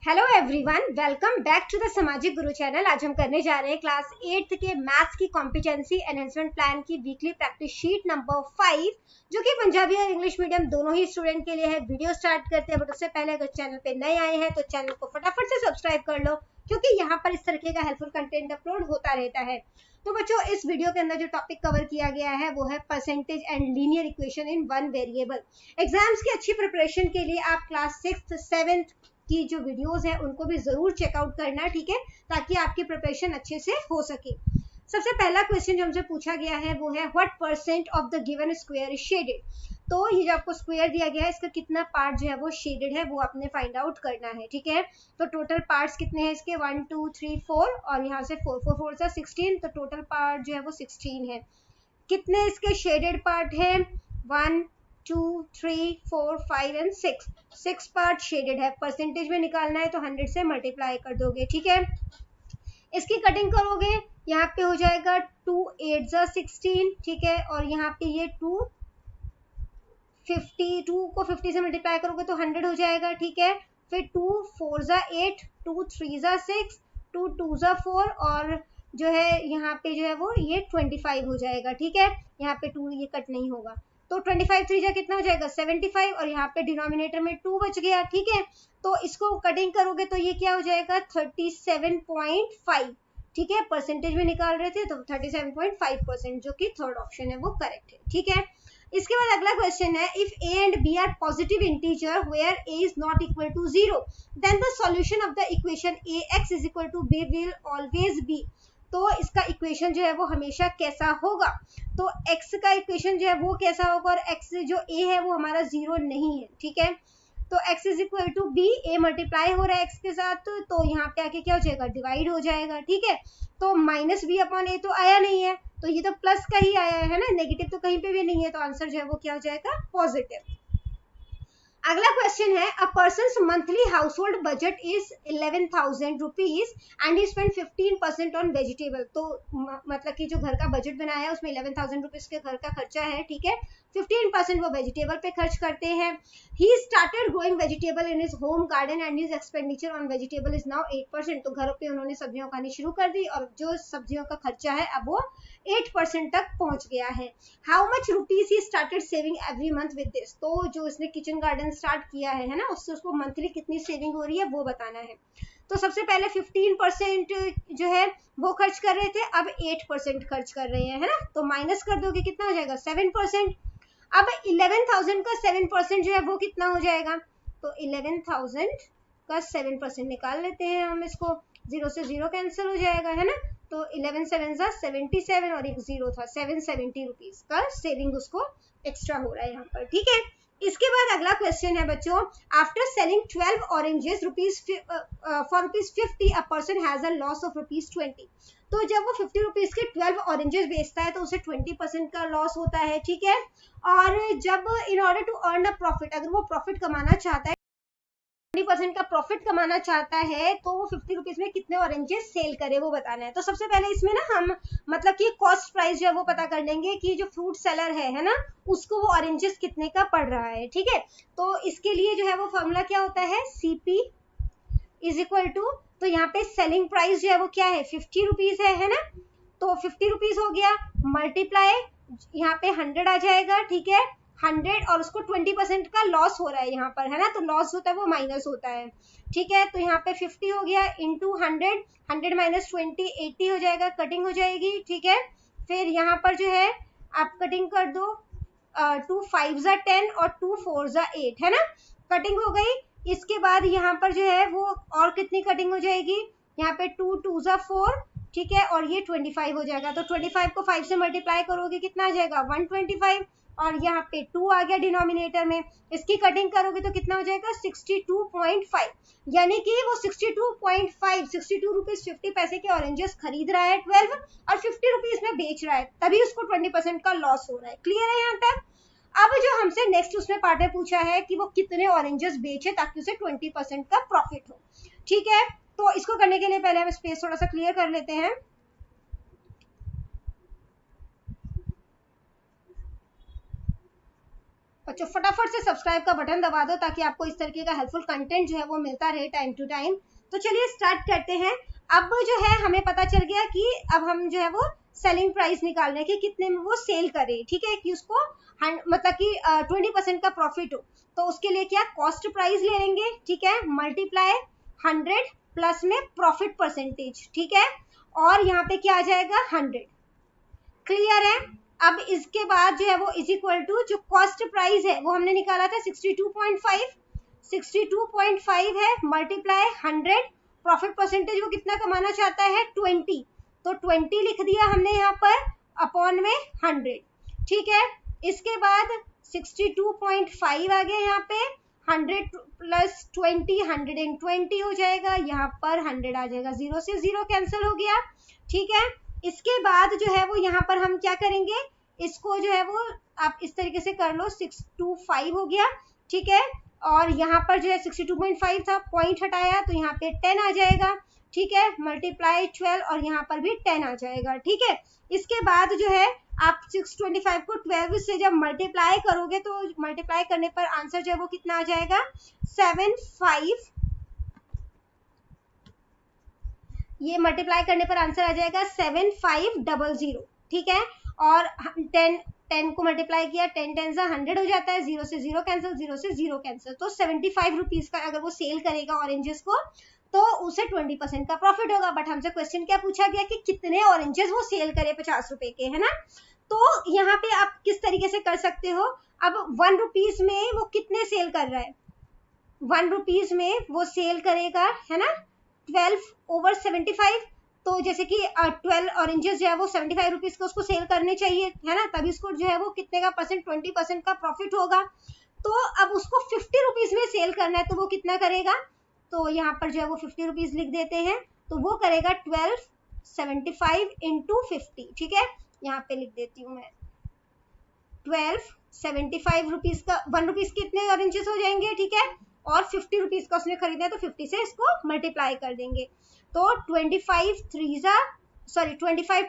Hello everyone, welcome back to the Samajik Guru channel. आज हम करने जा रहे हैं क्लास 8th के मैथ्स की कॉम्पिटेंसी एनहेंसमेंट प्लान की वीकली प्रैक्टिस शीट नंबर 5, जो कि पंजाबी और इंग्लिश मीडियम दोनों ही स्टूडेंट के लिए है। वीडियो स्टार्ट करते हैं, बट उससे पहले अगर चैनल पे नए आए हैं तो चैनल को फटाफट से सब्सक्राइब कर लो, क्योंकि यहाँ पर इस तरीके का हेल्पफुल कंटेंट अपलोड होता रहता है। तो बच्चों, इस वीडियो के अंदर जो टॉपिक कवर किया गया है वो है percentage and linear equation in one variable. Exams की अच्छी प्रिपरेशन के लिए आप क्लास 6th 7th की जो वीडियोस हैं उनको भी जरूर चेकआउट करना, ठीक है, ताकि आपकी प्रिपरेशन अच्छे से हो सके। सबसे पहला क्वेश्चन जो हमसे पूछा गया है वो है what percent of the given square is shaded. तो ये जो आपको स्क्वायर दिया गया है, इसका कितना पार्ट जो है वो शेडेड है, वो आपने फाइंड आउट करना है, ठीक है। तो टोटल पार्ट्स कितने हैं इसके, 1 2 3 4 और यहाँ से 4 4 4 16, तो टोटल पार्ट जो है वो 16 है। कितने इसके शेडेड पार्ट है, 1 2 3 4 5 एंड 6 पार्ट शेडेड है। परसेंटेज में निकालना है तो 100 से मल्टीप्लाई कर दोगे, ठीक है। इसकी कटिंग करोगे, यहाँ पे हो जाएगा 2 8 जा 16, ठीक है, और यहाँ पे ये 2 को 50 से मल्टीप्लाई करोगे तो 100 हो जाएगा, ठीक है। फिर 2 4 जा 8, 2 3 जा 6, 2 2 जा 4 और जो है यहाँ पे जो है वो ये 25 हो जाएगा, ठीक है। यहाँ पे 2 ये कट नहीं होगा, तो 25 3 जा कितना हो जाएगा 75, और यहाँ पे डिनोमिनेटर में 2 बच गया, ठीक है। तो इसको कटिंग करोगे तो ये क्या हो जाएगा 37.5, ठीक है। परसेंटेज में निकाल रहे थे तो 37.5%, जो कि थर्ड ऑप्शन है वो करेक्ट है, ठीक है। इसके बाद अगला क्वेश्चन है, if a and b are positive integer where a is not equal to 0, then the solution of the equation ax is equal to b will always be. तो इसका इक्वेशन जो है वो हमेशा कैसा होगा, तो x का इक्वेशन जो है वो कैसा होगा, और x जो a है वो हमारा 0 नहीं है, ठीक है। तो x is equal to B, a multiply हो रहा है x के साथ, तो यहाँ पे आके क्या हो जाएगा डिवाइड हो जाएगा, ठीक है। तो माइनस बी अपॉन ए तो आया नहीं है, तो ये तो प्लस का ही आया है ना, नेगेटिव तो कहीं पे भी नहीं है, तो आंसर जो है वो क्या हो जाएगा पॉजिटिव। अगला क्वेश्चन है, a person monthly house hold budget is 11,000 rupees and he spend 15% on vegetable. तो मतलब कि जो घर का बजट बनाया है उसमें 11,000 रुपीज के घर का खर्चा है, ठीक है। 15% वो वेजिटेबल पे खर्च करते हैं। He started growing vegetable in his home garden and his expenditure on vegetable is now 8%। तो घर पे उन्होंने सब्जियां उगानी शुरू कर दी और जो सब्जियों का खर्चा है अब वो 8% तक पहुंच गया है। How much rupees he started saving every month with this. तो जो उसने किचन गार्डन स्टार्ट किया है ना, उससे उसको मंथली कितनी सेविंग हो रही है वो बताना है। तो सबसे पहले 15% जो है वो खर्च कर रहे थे, अब 8% खर्च कर रहे हैं, है ना। तो माइनस कर दोगे कितना हो जाएगा 7%। अब 11,000 का 7% जो है वो कितना हो जाएगा, तो 11,000 का 7% निकाल लेते हैं हम, इसको 0 से 0 कैंसिल हो जाएगा, है ना। तो 11 7 जा 77 और एक 0 था, 770 रुपीज का सेविंग उसको एक्स्ट्रा हो रहा है यहाँ पर, ठीक है। इसके बाद अगला क्वेश्चन है बच्चों, after selling 12 oranges for ₹50 a person has a loss of ₹20। तो जब वो 50 रुपीज के 12 ऑरेंजेस बेचता है तो उसे 20% का लॉस होता है, ठीक है। और जब in order to earn a profit, अगर वो प्रॉफिट कमाना चाहता है, 20% का प्रॉफिट कमाना चाहता है, तो वो 50 रुपीज में कितने ऑरेंजेस सेल करे वो बताना है। तो सबसे पहले इसमें ना हम मतलब कि कॉस्ट प्राइस जो है वो पता कर लेंगे कि जो फ्रूट सेलर है ना, उसको वो ऑरेंजेस कितने का पड़ रहा है, ठीक है। तो इसके लिए जो है वो फॉर्मूला क्या होता है, CP इज इक्वल टू, तो यहाँ पे सेलिंग प्राइस जो है वो क्या है 50 रुपीज है ना। तो 50 रुपीज हो गया, मल्टीप्लाई यहाँ पे 100 आ जाएगा, ठीक है। 100 और उसको 20% का लॉस हो रहा है यहाँ पर, है ना, तो लॉस होता है वो माइनस होता है, ठीक है। तो यहाँ पे 50 हो गया इंटू 100, 100 माइनस 20 80 हो जाएगा, कटिंग हो जाएगी, ठीक है। फिर यहाँ पर जो है आप कटिंग कर दो, 2 5 जा 10 और 2 4 जा 8, है ना, कटिंग हो गई। इसके बाद यहाँ पर जो है वो और कितनी कटिंग हो जाएगी, यहाँ पे 2 2 जा 4, ठीक है, और ये 25 हो जाएगा। तो 25 को 5 से मल्टीप्लाई करोगे कितना आ जाएगा 125, और यहाँ पे 2 आ गया डिनोमिनेटर में। इसकी कटिंग करोगे तो कितना हो जाएगा 62.5, यानी कि वो 62 रुपीज 50 पैसे के ऑरेंजेस खरीद रहा है 12 और 50 रुपीज में बेच रहा है, तभी उसको 20% का लॉस हो रहा है। क्लियर है यहाँ तक। अब जो हमसे नेक्स्ट उसमें पार्ट में पूछा है कि वो कितने ऑरेंजेस बेचे ताकि उसे 20% का प्रॉफिट हो, ठीक है। तो इसको करने के लिए पहले हम स्पेस थोड़ा सा क्लियर कर लेते हैं। बच्चों फटाफट से सब्सक्राइब का बटन दबा दो ताकि आपको इस तरीके का हेल्पफुल कंटेंट जो है वो मिलता रहे टाइम टू टाइम। तो चलिए स्टार्ट करते हैं। अब जो है हमें पता चल गया कि अब हम जो है वो सेलिंग प्राइस निकालने हैं कि कितने में वो सेल करे, ठीक है, कि उसको मतलब कि 20% का प्रॉफिट हो। तो उसके लिए क्या कॉस्ट प्राइस ले लेंगे, ठीक है, मल्टीप्लाई 100 प्लस में प्रॉफिट परसेंटेज, ठीक है, और यहाँ पे क्या आ जाएगा 100। क्लियर है। अब इसके बाद जो है वो इज इक्वल टू जो कॉस्ट प्राइस है वो हमने निकाला था 62.5, 62.5 है मल्टीप्लाई 100, प्रॉफिट परसेंटेज वो कितना कमाना चाहता है 20, तो 20 लिख दिया हमने यहाँ पर अपॉन में 100, ठीक है। इसके बाद 62.5 आ गया यहाँ पे, 100 प्लस 20 120 हो जाएगा, यहाँ पर 100 आ जाएगा, 0 से 0 कैंसिल हो गया, ठीक है। इसके बाद जो है वो यहाँ पर हम क्या करेंगे, इसको जो है वो आप इस तरीके से कर लो, 625 हो गया, ठीक है, और यहाँ पर जो है 62.5 था, पॉइंट हटाया तो यहाँ पे 10 आ जाएगा, ठीक है, मल्टीप्लाई 12 और यहाँ पर भी 10 आ जाएगा, ठीक है। इसके बाद जो है आप 625 को 12 से जब मल्टीप्लाई करोगे तो मल्टीप्लाई करने पर आंसर जो है वो कितना आ जाएगा 75, ये मल्टीप्लाई करने पर आंसर आ जाएगा 7500, ठीक है। और 10 को मल्टीप्लाई किया, 10 10 से 100 हो जाता है, 0 से 0 कैंसिल, 0 से 0 कैंसिल, तो 75 रुपीज का अगर वो सेल करेगा ऑरेंजेस को तो उसे 20% का प्रॉफिट होगा। बट हमसे क्वेश्चन क्या पूछा गया कि कितने ऑरेंजेस वो सेल करे 50 रुपए के, है ना। तो यहाँ पे आप किस तरीके से कर सकते हो, अब 1 रुपीज में वो कितने सेल कर रहा है, 1 रुपीज में वो सेल करेगा, है ना, 12/75, तो जैसे कि 12 ऑरेंजेस जो है वो 75 रुपीज का उसको सेल करने चाहिए, है ना, तभी उसको जो है वो कितने का परसेंट 20% का प्रॉफिट होगा। तो अब उसको 50 रुपीज में सेल करना है तो वो कितना करेगा, तो यहाँ पर जो है वो 50 रुपीज लिख देते हैं, तो वो करेगा 1275 इंटू 50, ठीक है, यहाँ पे लिख देती हूँ मैं 1275 रुपीज का 1 रुपीज कितने ऑरेंजेस हो जाएंगे, ठीक है, और 50 रुपीज का उसने खरीदा है तो 50 से इसको मल्टीप्लाई कर देंगे, तो 25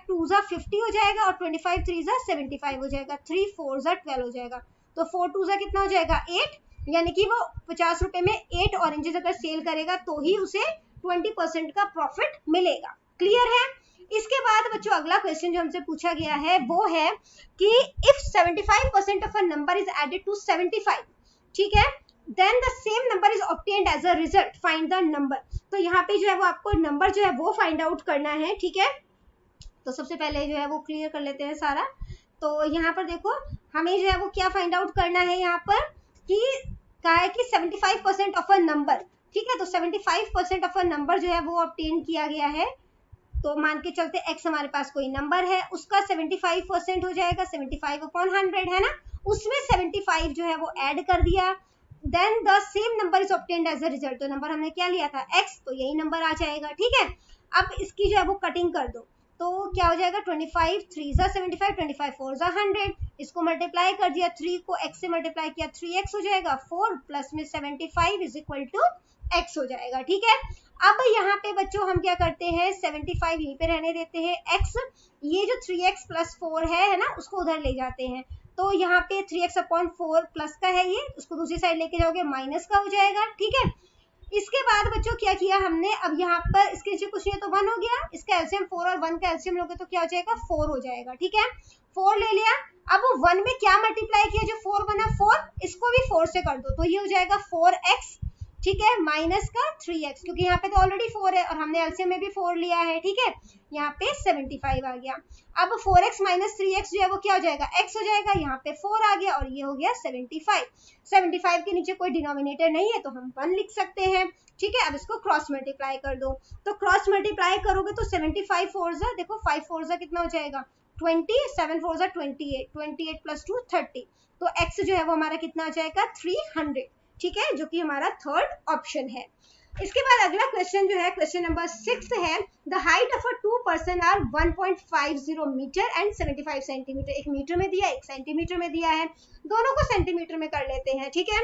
2 50 हो जाएगा और 25 3 75 हो जाएगा, 3 4 12 हो जाएगा, तो 4 2 कितना हो जाएगा 8, यानी कि वो 50 रुपए में 8 ऑरेंजेस अगर सेल करेगा तो ही उसे 20% का प्रॉफिट मिलेगा। क्लियर है। इसके बाद बच्चों अगला क्वेश्चन जो हमसे पूछा गया है वो है कि if 75% of a number is added to 75, ठीक है, then the same number is obtained as a result, find the number। तो यहाँ पे जो है वो आपको नंबर जो है वो फाइंड आउट करना है, ठीक है। तो सबसे पहले जो है वो क्लियर कर लेते हैं सारा। तो यहाँ पर देखो हमें जो है वो क्या फाइंड आउट करना है, यहाँ पर कि कहा है कि 75% ऑफ अ नंबर, ठीक है, तो 75% ऑफ अ नंबर जो है वो ऑब्टेन किया गया है, तो मान के चलते x हमारे पास कोई नंबर है, उसका 75% हो जाएगा 75/100, है ना, उसमें 75 जो है वो ऐड कर दिया, then the same number is obtained as a result, तो नंबर हमने क्या लिया था x, तो यही नंबर आ जाएगा, ठीक है। अब इसकी जो है वो कटिंग कर दो, तो क्या हो जाएगा 25 3 75, 25 4 100, इसको मल्टीप्लाई कर दिया, 3 को x से मल्टीप्लाई किया 3x हो जाएगा, 4 प्लस में 75 इज इक्वल टू x हो जाएगा, ठीक है। अब यहाँ पे बच्चों हम क्या करते हैं 75 यहीं पे रहने देते हैं, x ये जो 3x प्लस 4 है ना, उसको उधर ले जाते हैं, तो यहाँ पे 3x/4 प्लस का है ये, उसको दूसरी साइड लेके जाओगे माइनस का हो जाएगा, ठीक है। इसके बाद बच्चों क्या किया हमने, अब यहाँ पर इसके नीचे कुछ नहीं है तो 1 हो गया, इसका एलसीएम 4 और 1 का एलसीएम लोगे तो क्या हो जाएगा 4 हो जाएगा, ठीक है, 4 ले लिया। अब 1 में क्या मल्टीप्लाई किया, जो 4 बना 4, इसको भी 4 से कर दो, तो ये हो जाएगा 4x, ठीक है, माइनस का 3x, क्योंकि यहाँ पे तो ऑलरेडी 4 है और हमने एलसीएम में भी 4 लिया है, ठीक है, यहाँ पे 75 आ गया। अब 4x माइनस 3x जो है वो क्या हो जाएगा x हो जाएगा, यहाँ पे 4 आ गया और ये हो गया 75, 75 के नीचे कोई डिनोमिनेटर नहीं है तो हम 1 लिख सकते हैं, ठीक है। अब इसको क्रॉस मल्टीप्लाई कर दो, तो क्रॉस मल्टीप्लाई करोगे तो 75 4 देखो 5 4 कितना हो जाएगा 20, 7 4 28, 28 प्लस 2 30, तो x जो है वो हमारा कितना आ जाएगा 300, ठीक है, जो कि हमारा थर्ड ऑप्शन है। इसके बाद अगला क्वेश्चन जो है क्वेश्चन नंबर 6 है, the height of a 2 person are 1.50 metre and 75 centimetre, एक मीटर में दिया एक सेंटीमीटर में दिया है, दोनों को सेंटीमीटर में कर लेते हैं, ठीक है।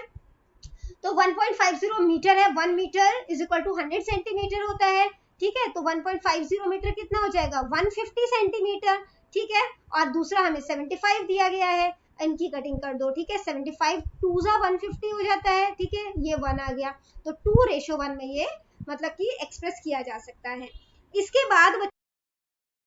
तो 1.50 मीटर है, 1 metre is equal to 100 centimetre होता है, ठीक है, तो 1.50 मीटर कितना हो जाएगा 150 सेंटीमीटर, ठीक है, और दूसरा हमें 75 दिया गया है, इनकी कटिंग कर दो, ठीक है। 75 टू जा 150 हो जाता है, ठीक है, ये 1 आ गया, तो 2:1 में ये मतलब कि एक्सप्रेस किया जा सकता है। इसके बाद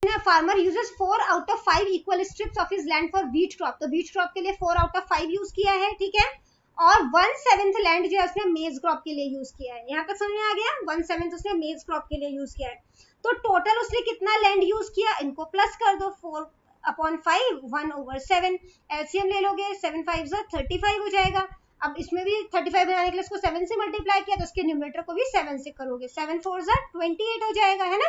farmer uses 4 out of 5 equal strips of his land for wheat crop, तो व्हीट क्रॉप के लिए 4 आउट ऑफ 5 यूज किया है, ठीक है। और 1/7 लैंड जो है उसने मेज क्रॉप के लिए यूज किया है। यहाँ तक समझ में आ गया, 1/7 उसने मेज क्रॉप के लिए यूज किया है। तो टोटल उसने कितना लैंड यूज किया, इनको प्लस कर दो, 4/5 1/7, एलसीएम ले लोगे, 7 5 35 हो जाएगा। अब इसमें भी 35 बनाने के लिए इसको 7 से मल्टीप्लाई किया, तो उसके न्यूमरेटर को भी 7 से करोगे, 7 4 28 हो जाएगा, है ना।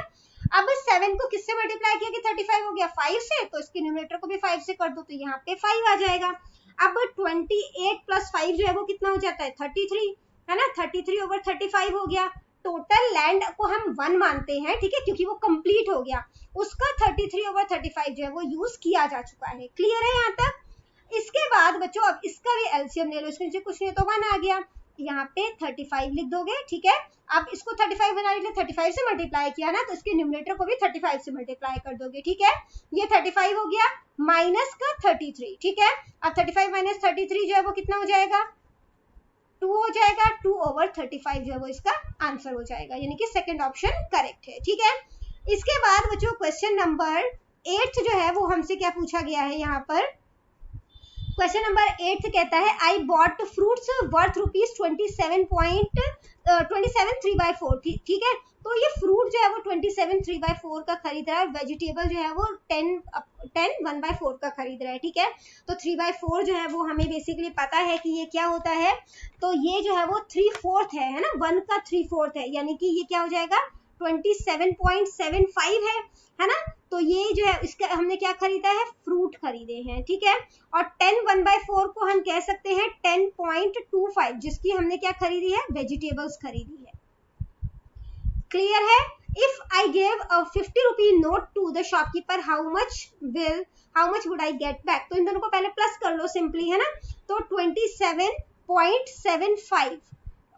अब 7 को किससे मल्टीप्लाई किया कि 35 हो गया, 5 से, तो इसके न्यूमरेटर को भी 5 से कर दो, तो यहाँ पे 5 आ जाएगा। अब 28 + 5 जो है वो कितना हो जाता है, 33, है ना, 33/35 हो गया। टोटल लैंड को हम 1 मानते हैं, ठीक है, क्योंकि वो कंप्लीट हो गया, उसका 33/35 जो है वो यूज किया जा चुका है। क्लियर है यहाँ तक। इसके बाद बच्चों अब इसका भी एलसीएम ले लो, इसके नीचे कुछ नहीं तो 1 आ गया, यहाँ पे 35 लिख दोगे, ठीक है। अब इसको 35 बनाने के लिए 35 से मल्टीप्लाई किया ना, तो इसके न्यूमरेटर को भी 35 से मल्टीप्लाई कर दोगे, ठीक है। ये 35 हो गया माइनस का 33, ठीक है। अब 35 - 33 जो है वो कितना हो जाएगा, 2 हो जाएगा, 2/35 जो है वो इसका आंसर हो जाएगा, यानी कि सेकंड ऑप्शन करेक्ट है, ठीक है। इसके बाद बच्चों क्वेश्चन नंबर 8 जो है वो हमसे क्या पूछा गया है यहाँ पर। क्वेश्चन नंबर 8 कहता है आई बॉट फ्रूट्स वर्थ ₹27 3/4, ठीक है। तो ये फ्रूट जो है वो 27 3/4 का खरीद रहा है, वेजिटेबल जो है वो 10 1/4 का खरीद रहा है, ठीक है। तो 3/4 जो है वो हमें बेसिकली पता है कि ये क्या होता है, तो ये जो है वो 3/4 है ना, 1 का 3/4 है, यानी कि ये क्या हो जाएगा 27.75 है ना। तो ये जो है इसका हमने क्या खरीदा है, फ्रूट खरीदे हैं, ठीक है। और 10 1/4 को हम कह सकते हैं 10.25, जिसकी हमने क्या खरीदी है, वेजिटेबल्स खरीदी है। क्लियर है। If I give a 50 rupee note to the shopkeeper, how much would I get back. तो इन दोनों को पहले प्लस कर लो सिंपली, है ना। तो 27.75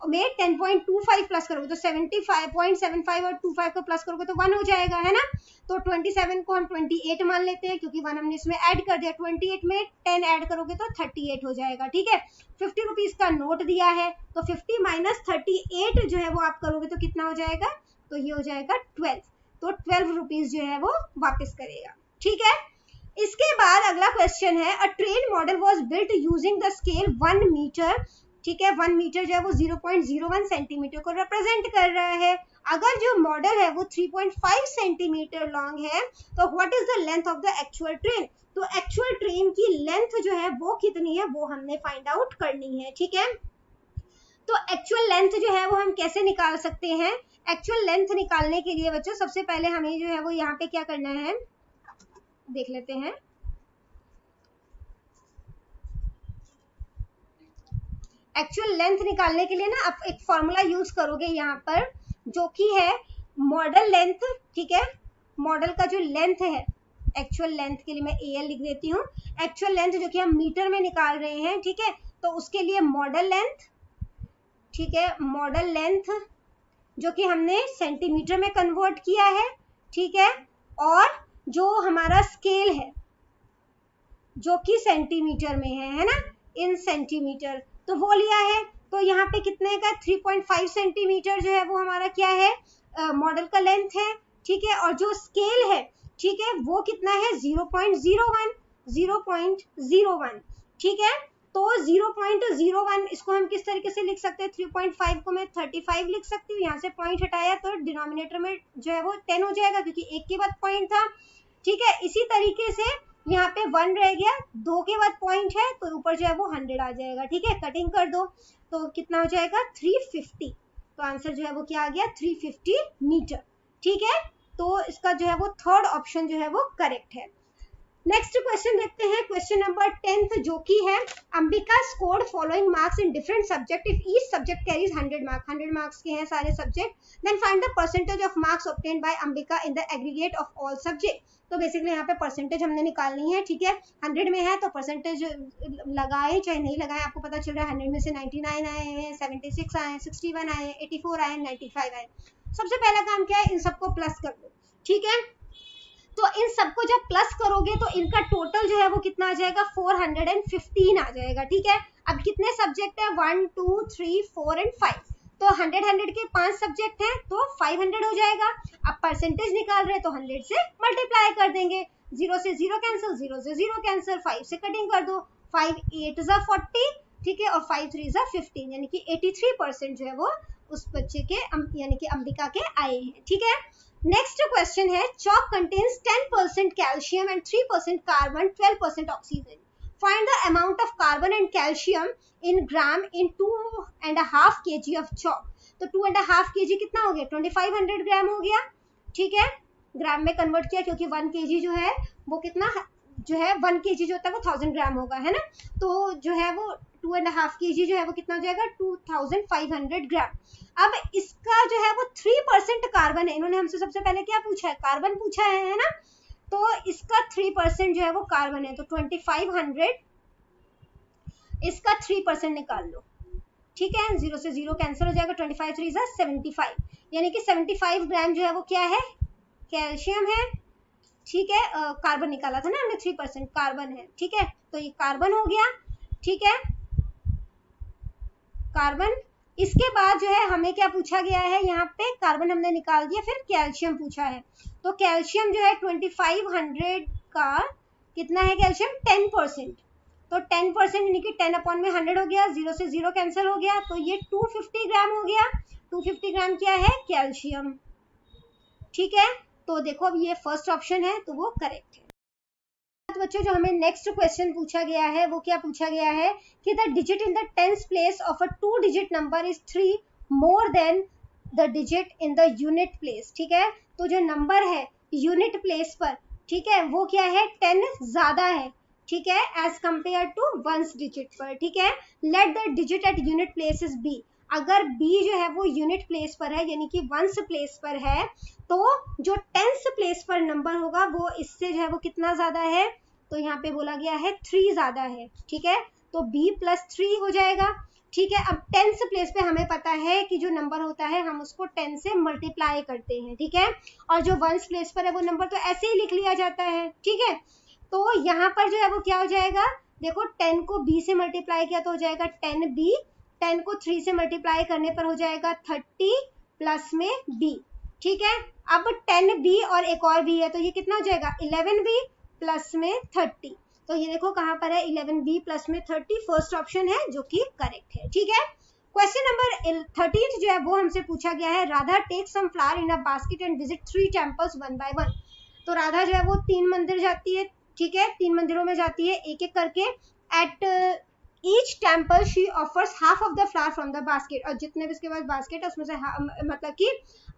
में 10.25 प्लस करोगे तो 75.75 और 25 को प्लस करोगे तो 1 हो जाएगा, है ना। तो 27 को हम 28 मान लेते हैं, क्योंकि 1 हमने इसमें ऐड कर दिया। 28 में 10 ऐड करोगे तो 38 हो जाएगा, ठीक है। 50 रुपीज का नोट दिया है, तो 50 - 38 जो है वो आप करोगे तो कितना हो जाएगा, तो ये हो जाएगा 12, तो 12 रुपीज जो है वो वापस करेगा, ठीक है। इसके बाद अगला क्वेश्चन है, a train model was built using the scale 1 metre, ठीक है। 1 मीटर जो है वो 0.01 सेंटीमीटर को रिप्रेजेंट कर रहा है। अगर जो मॉडल है वो 3.5 सेंटीमीटर लॉन्ग है, तो what is the length of the actual train. तो एक्चुअल ट्रेन की लेंथ जो है वो कितनी है, वो हमने फाइंड आउट करनी है, ठीक है। तो एक्चुअल लेंथ जो है वो हम कैसे निकाल सकते हैं। एक्चुअल लेंथ निकालने के लिए बच्चों सबसे पहले हमें जो है वो यहाँ पे क्या करना है, देख लेते हैं। एक्चुअल लेंथ निकालने के लिए ना आप एक फॉर्मूला यूज करोगे यहाँ पर, जो कि है मॉडल लेंथ, ठीक है। मॉडल का जो लेंथ है, एक्चुअल लेंथ के लिए मैं AL लिख देती हूँ। एक्चुअल लेंथ जो कि हम मीटर में निकाल रहे हैं, ठीक है, तो उसके लिए मॉडल लेंथ, ठीक है, मॉडल लेंथ जो कि हमने सेंटीमीटर में कन्वर्ट किया है, ठीक है। और जो हमारा स्केल है जो कि सेंटीमीटर में है ना, इन सेंटीमीटर, तो वो लिया है। तो यहाँ पे कितने का 3.5 सेंटीमीटर जो है वो हमारा क्या है, मॉडल का लेंथ है, ठीक है। और जो स्केल है, ठीक है, वो कितना है 0.01, ठीक है। तो 0.01 इसको हम किस तरीके से लिख सकते हैं, 3.5 को मैं 35 लिख सकती हूँ, यहाँ से पॉइंट हटाया तो डिनोमिनेटर में जो है वो 10 हो जाएगा, क्योंकि एक के बाद पॉइंट था, ठीक है। इसी तरीके से यहाँ पे 1 रह गया, 2 के बाद पॉइंट है, तो ऊपर जो है वो 100 आ जाएगा, ठीक है। कटिंग कर दो तो कितना हो जाएगा 350, तो आंसर जो है वो क्या आ गया 350 मीटर, ठीक है। तो इसका जो है वो थर्ड ऑप्शन जो है वो करेक्ट है। नेक्स्ट क्वेश्चन देखते हैं, क्वेश्चन नंबर 10 जो कि है, Ambika scored following marks in different subject if each subject carries 100 marks. 100 marks के हैं सारे subject, then find the percentage of marks obtained by Ambika in the aggregate of all subject. तो basically यहाँ पे परसेंटेज हमने निकालनी है, ठीक है। 100 में है तो परसेंटेज लगाए चाहे नहीं लगाए, आपको पता चल रहा है 100 में से 99 आए हैं, 76 आए, 61 आए, 84 आए, 95 आए। सबसे पहला काम क्या है, इन सबको प्लस कर दो, ठीक है। तो इन सबको जब प्लस करोगे तो इनका टोटल जो है वो कितना आ जाएगा 415 आ जाएगा, ठीक है। अब कितने सब्जेक्ट है 1 2 3 4 एंड 5, तो 100 के 5 सब्जेक्ट हैं तो 500 हो जाएगा। अब परसेंटेज निकाल रहे हैं तो 100 से मल्टीप्लाई कर देंगे, 0 से 0 कैंसिल, 0 से 0 कैंसिल, 5 से कटिंग कर दो, 5 8 जा 40, ठीक है, और 5 3 जा 15, यानी कि 83% जो है वो उस बच्चे के यानी कि अंबिका के आए हैं, ठीक है। नेक्स्ट क्वेश्चन है chalk contains 10% calcium and 3% carbon, 12% oxygen. Find the amount of carbon and calcium in gram in 2.5 kg of chalk. तो 2.5 kg कितना हो गया 2500 ग्राम हो गया, ठीक है। ग्राम में कन्वर्ट किया क्योंकि 1 kg जो है वो कितना जो है 1 kg जो होता है वो 1000 ग्राम होगा, है ना। तो जो है वो 2.5 kg जो है वो कितना हो जाएगा 2500 ग्राम। अब इसका जो है वो 3% कार्बन है, इन्होंने हमसे सबसे पहले क्या पूछा है कार्बन पूछा है ना, तो इसका 3% जो है वो कार्बन है, तो 2500 इसका 3% निकाल लो, ठीक है। 0 से 0 कैंसिल हो जाएगा, 25 3 जा 75, यानी कि 75 ग्राम जो है वो क्या है कैल्शियम है, ठीक है। कार्बन निकाला था ना हमने 3% कार्बन है, ठीक है। तो ये कार्बन हो गया, ठीक है, कार्बन। इसके बाद जो है हमें क्या पूछा गया है यहाँ पे कार्बन हमने निकाल दिया, फिर कैल्शियम पूछा है, तो कैल्शियम जो है 2500 का कितना है कैल्शियम 10%, तो 10% यानी कि 10 अपॉन में 100 हो गया, 0 से 0 कैंसिल हो गया, तो ये 250 ग्राम हो गया। 250 ग्राम क्या है कैल्शियम, ठीक है। तो देखो अब ये फर्स्ट ऑप्शन है तो वो करेक्ट है। तो बच्चों जो हमें नेक्स्ट क्वेश्चन पूछा गया है वो क्या पूछा गया है कि the digit in the tenth place of a 2 digit number is 3 more than the digit in the unit place, ठीक है। तो जो नंबर है यूनिट प्लेस पर, ठीक है, वो क्या है 10 ज्यादा है, ठीक है, as compared to ones digit पर, ठीक है। Let the digit at unit place is B, अगर b जो है वो यूनिट प्लेस पर है यानी कि वंस प्लेस पर है, तो जो टेंथ प्लेस पर नंबर होगा वो इससे जो है वो कितना ज्यादा है, तो यहाँ पे बोला गया है 3 ज्यादा है, ठीक है, तो b प्लस 3 हो जाएगा, ठीक है। अब 10th प्लेस पे हमें पता है कि जो नंबर होता है हम उसको 10 से मल्टीप्लाई करते हैं, ठीक है, और जो वंस प्लेस पर है वो नंबर तो ऐसे ही लिख लिया जाता है, ठीक है। तो यहाँ पर जो है वो क्या हो जाएगा, देखो 10 को b से मल्टीप्लाई किया तो हो जाएगा 10b, 10 को 3 से मल्टीप्लाई करने पर हो जाएगा 30 प्लस में b, ठीक है। अब 10b और एक और b है तो ये कितना हो जाएगा 11b प्लस में 30, तो ये देखो कहां पर है 11b प्लस में 30, फर्स्ट ऑप्शन है जो कि करेक्ट है, ठीक है। क्वेश्चन नंबर 13 जो है वो हमसे पूछा गया है Radha take some flower in a basket and visit 3 temples one by one. तो राधा जो है वो 3 मंदिर जाती है, ठीक है, 3 मंदिरों में जाती है एक एक करके, at each temple she offers half of the flower from the basket, और जितने भी इसके पास बास्केट है उसमें से मतलब कि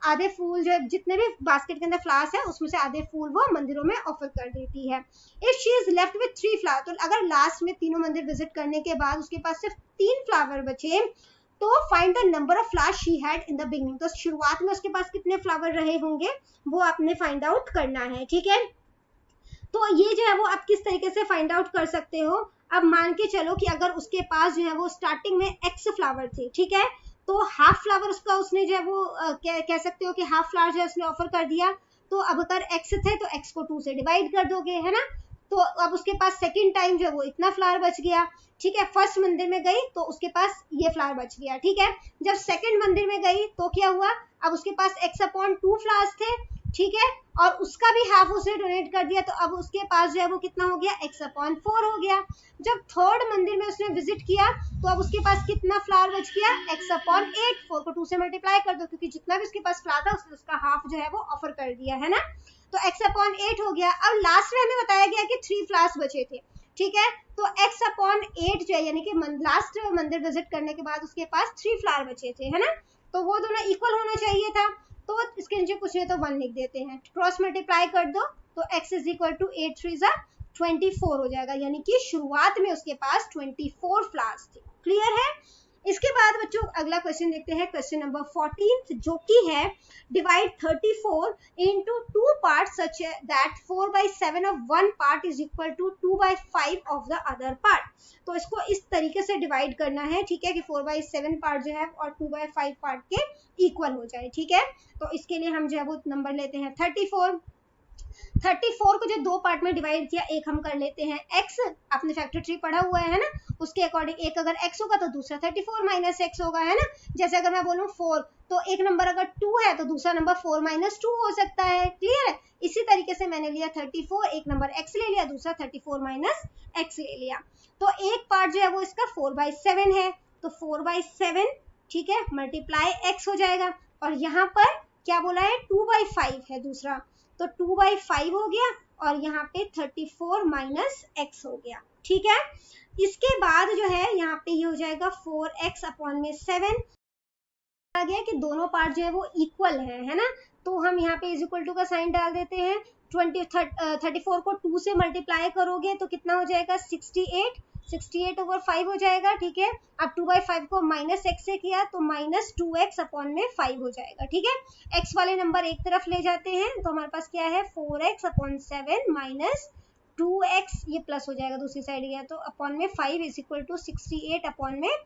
आधे फूल जो जितने भी बास्केट के अंदर फ्लावर्स है उसमें से आधे फूल वो मंदिरों में ऑफर कर देती है। If she is left with 3 flower, तो अगर लास्ट में तीनों मंदिर विजिट करने के बाद उसके पास सिर्फ 3 फ्लावर बचे, तो find the number of flower she had in the beginning, तो शुरुआत में उसके पास कितने फ्लावर रहे होंगे वो आपने फाइंड आउट करना है, ठीक है। तो ये जो है वो आप किस तरीके से फाइंड आउट कर सकते हो, अब मान के चलो कि अगर उसके पास जो है वो स्टार्टिंग में एक्स फ्लावर थे, ठीक है, तो हाफ फ्लावर उसका उसने जो है वो कह सकते हो कि हाफ फ्लावर जो है उसने ऑफर कर दिया, तो अब अगर एक्स थे तो एक्स को 2 से डिवाइड कर दोगे, है ना, तो अब उसके पास सेकंड टाइम जो है वो इतना फ्लावर बच गया, ठीक है। फर्स्ट मंदिर में गई तो उसके पास ये फ्लावर बच गया, ठीक है। जब सेकंड मंदिर में गई तो क्या हुआ, अब उसके पास x अपॉन 2 फ्लावर्स थे, ठीक है, और उसका भी हाफ उसने डोनेट कर दिया, तो अब उसके पास जो है वो कितना हो गया x अपॉन 4 हो गया। जब थर्ड मंदिर में उसने विजिट किया तो अब उसके पास कितना फ्लावर बच गया x अपॉन 8, 4 को 2 से मल्टीप्लाई कर दो क्योंकि जितना भी उसके पास फ्लावर था उसने उसका हाफ जो है वो ऑफर कर दिया, है ना, तो x अपॉन 8 हो गया। अब लास्ट में हमें बताया गया कि 3 फ्लावर्स बचे थे, ठीक है, तो x अपॉन 8 जो है यानी कि लास्ट मंदिर विजिट करने के बाद उसके पास 3 फ्लावर बचे थे, है ना, तो वो दोनों इक्वल होना चाहिए था, तो इसके नीचे कुछ नहीं तो 1 लिख देते हैं, क्रॉस मल्टीप्लाई कर दो तो x इज इक्वल टू 8 3 जा 24 हो जाएगा, यानी कि शुरुआत में उसके पास 24 फ्लावर्स थे, क्लियर है। इसके बाद बच्चों अगला क्वेश्चन देखते हैं, क्वेश्चन नंबर 14 जो कि है divide 34 into 2 parts such that 4/7 of one part is equal to 2/5 of the other part। तो इसको इस तरीके से डिवाइड करना है, ठीक है, कि 4/7 पार्ट जो है और 2/5 पार्ट के इक्वल हो जाए, ठीक है। तो इसके लिए हम जो है वो नंबर लेते हैं 34, 34 को जो दो पार्ट में डिवाइड किया, एक हम कर लेते हैं x, आपने फैक्टर ट्री पढ़ा हुआ है ना, उसके अकॉर्डिंग एक अगर x होगा तो दूसरा 34 माइनस x होगा, है ना। जैसे अगर मैं बोलूँ 4 तो एक नंबर अगर 2 है तो दूसरा नंबर 4 माइनस 2 हो सकता है, क्लियर है। इसी तरीके से मैंने लिया 34, एक नंबर x ले लिया, दूसरा 34 माइनस x ले लिया। तो एक पार्ट जो है वो इसका 4/7 है, तो 4/7 ठीक है, मल्टीप्लाई x हो जाएगा। और यहाँ पर क्या बोला है, 2/5 है दूसरा, तो 2/5 हो गया, और यहाँ पे 34 माइनस x हो गया, ठीक है। इसके बाद जो है यहाँ पे ये हो जाएगा 4x अपॉन में 7, आ गया कि दोनों पार्ट जो है वो इक्वल है ना, तो हम यहाँ पे इज इक्वल टू का साइन डाल देते हैं। 34 को 2 से मल्टीप्लाई करोगे तो कितना हो जाएगा, 68/5 हो जाएगा, ठीक है। अब 2/5 को माइनस x से किया तो माइनस 2x अपॉन में 5 हो जाएगा, ठीक है। x वाले नंबर एक तरफ ले जाते हैं तो हमारे पास क्या है, 4x अपॉन 7 माइनस 2x, ये प्लस हो जाएगा दूसरी साइड गया तो अपॉन में 5 इज इक्वल टू 68 अपॉन में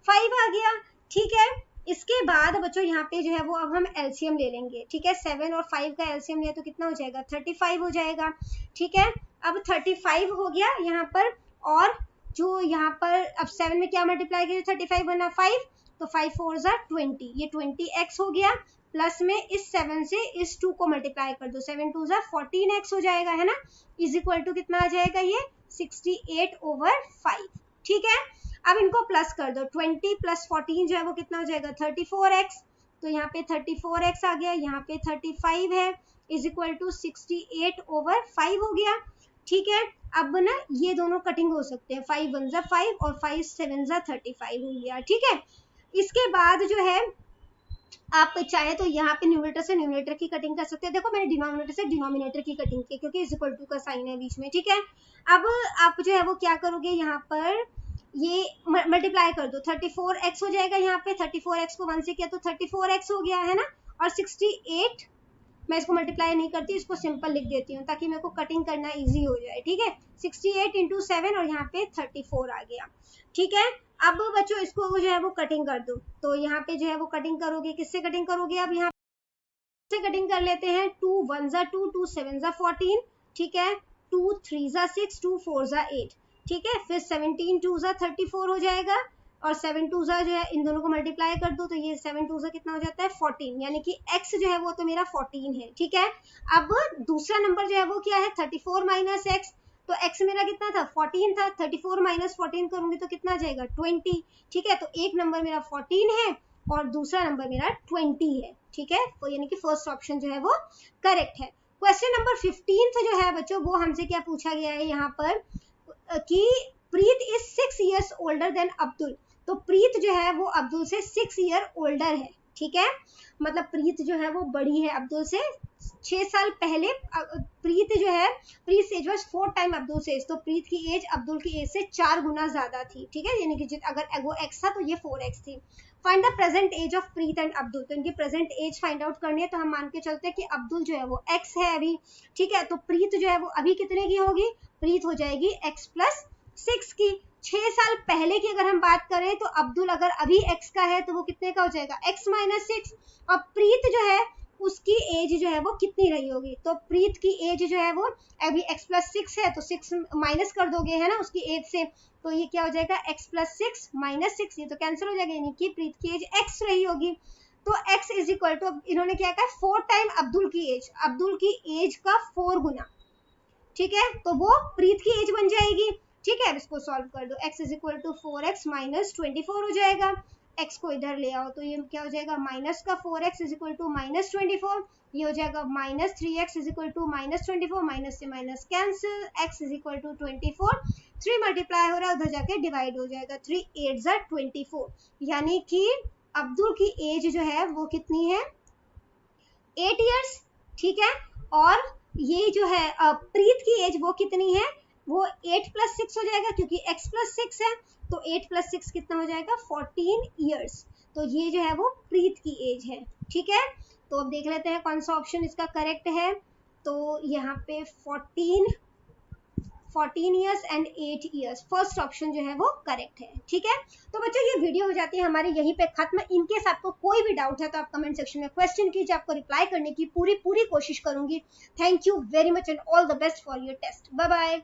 5 आ गया, ठीक है। इसके बाद बच्चों यहाँ पे जो है वो अब हम एलसीएम ले लेंगे, ठीक है। 7 और 5 का एलसीएम लिया तो कितना हो जाएगा, 35 हो जाएगा, ठीक है। अब 35 हो गया यहाँ पर, और जो यहाँ पर अब 7 में क्या मल्टीप्लाई किया, 35 बना 5, तो 5 4 ज़ा 20, ये 20x हो गया। प्लस में इस 7 से इस 2 को मल्टीप्लाई कर दो, 7 2 ज़ा 14x हो जाएगा, है ना। इज इक्वल टू कितना आ जाएगा, ये 68/5, ठीक है। अब इनको प्लस कर दो, 20 प्लस 14 जो है वो कितना हो जाएगा, 34x, तो यहाँ पे 34x आ गया, यहाँ पे 35 है, इज इक्वल टू 68/5 हो गया, ठीक है। अब ना ये दोनों कटिंग हो सकते हैं, 5 1 ज़ा 5 और 5 7 ज़ा 35 हो गया, ठीक है। इसके बाद जो है आप चाहे तो यहाँ पे न्यूमरेटर से न्यूमरेटर की कटिंग कर सकते हैं। देखो मैंने डिनोमिनेटर से डिनोमिनेटर की कटिंग की क्योंकि इज इक्वल टू का साइन है बीच में, ठीक है। अब आप जो है वो क्या करोगे, यहाँ पर ये मल्टीप्लाई कर दो, 34x हो जाएगा, यहाँ पे 34x को 1 से किया तो 34x हो गया, है ना। और 68, मैं इसको मल्टीप्लाई नहीं करती, इसको सिंपल लिख देती हूँ ताकि मेरे को कटिंग करना इजी हो जाए, ठीक है। 68 इंटू 7 और यहाँ पे 34 आ गया, ठीक है। अब बच्चों इसको जो है वो कटिंग कर दो, तो यहाँ पे जो है वो कटिंग करोगे, किससे कटिंग करोगे, अब यहाँ से कटिंग कर लेते हैं, 2 1 ज़ा 2, 2 7 ज़ा 14, ठीक है। 2 3 ज़ा 6, 2 4 ज़ा 8, ठीक है। फिर 17 2 ज़ा 34 हो जाएगा, और 7 2 ज़ा जो है इन दोनों को मल्टीप्लाई कर दो तो ये 7 2 ज़ा कितना हो जाता है, 14, यानी कि x जो है वो तो मेरा 14 है, ठीक है। अब दूसरा नंबर जो है वो क्या है, 34 माइनस x, तो x मेरा कितना था, 14 था, 34 माइनस 14 करूंगी तो कितना आ जाएगा, 20, ठीक है। तो एक नंबर मेरा 14 है और दूसरा नंबर मेरा 20 है, ठीक है। तो यानी कि फर्स्ट ऑप्शन जो है वो करेक्ट है। क्वेश्चन नंबर 15 जो है बच्चों वो हमसे क्या पूछा गया है यहाँ पर कि Preet is 6 years older than Abdul, तो प्रीत जो है वो अब्दुल से 6 year older है, ठीक है। मतलब प्रीत जो है वो बड़ी है अब्दुल से 6 साल पहले। प्रीत जो है, प्रीत एज वाज 4 टाइम अब्दुल से, तो प्रीत की एज अब्दुल की एज से 4 गुना ज्यादा थी, ठीक है। यानी कि अगर वो x था तो ये 4x थी। Find the present age of Preet and Abdul, तो इनकी प्रेजेंट एज फाइंड आउट करनी है, तो हम मान के चलते हैं कि अब्दुल जो है वो x है अभी, ठीक है। तो प्रीत जो है वो अभी कितने की होगी, प्रीत हो जाएगी x प्लस 6 की। 6 साल पहले की अगर हम बात करें तो अब्दुल अगर अभी x का है तो वो कितने का हो जाएगा, x माइनस 6। और प्रीत जो है उसकी एज जो है वो कितनी रही होगी, तो प्रीत की एज जो है वो अभी x प्लस 6 है तो 6 माइनस कर दोगे, है ना, उसकी एज से, तो ये क्या हो जाएगा, x प्लस 6 माइनस 6, ये तो कैंसिल हो जाएगा, यानी कि प्रीत की एज x रही होगी। तो x इज इक्वल टू, इन्होंने क्या कहा, 4 टाइम अब्दुल की एज, अब्दुल की एज का 4 गुना, ठीक है। तो वो प्रीत की एज बन जाएगी, ठीक है। इसको सॉल्व कर दो, x is equal to 4x minus 24 हो जाएगा, x को इधर ले आओ तो ये क्या हो जाएगा, माइनस का 4x is equal to minus 24, ये हो जाएगा minus 3x is equal to minus 24, minus से minus cancel, x is equal to 24, 3 multiply हो रहा है उधर जाके डिवाइड हो जाएगा, 3 8 ज़ा 24, यानी कि अब्दुल की एज जो है वो कितनी है, 8 years, ठीक है। और ये जो है प्रीत की एज वो कितनी है, वो 8 प्लस 6 हो जाएगा क्योंकि x प्लस 6 है, तो 8 प्लस 6 कितना हो जाएगा, 14 years, तो ये जो है वो प्रीत की एज है, ठीक है। तो अब देख लेते हैं कौन सा ऑप्शन इसका करेक्ट है, तो यहाँ पे 14 14 years and 8 years. First option जो है वो करेक्ट है। ठीक है, तो बच्चों ये वीडियो हो जाती है हमारी यहीं पे खत्म। इनकेस आपको कोई भी डाउट है तो आप कमेंट सेक्शन में क्वेश्चन कीजिए, आपको रिप्लाई करने की पूरी कोशिश करूंगी। Thank you very much and all the best for your test. Bye bye.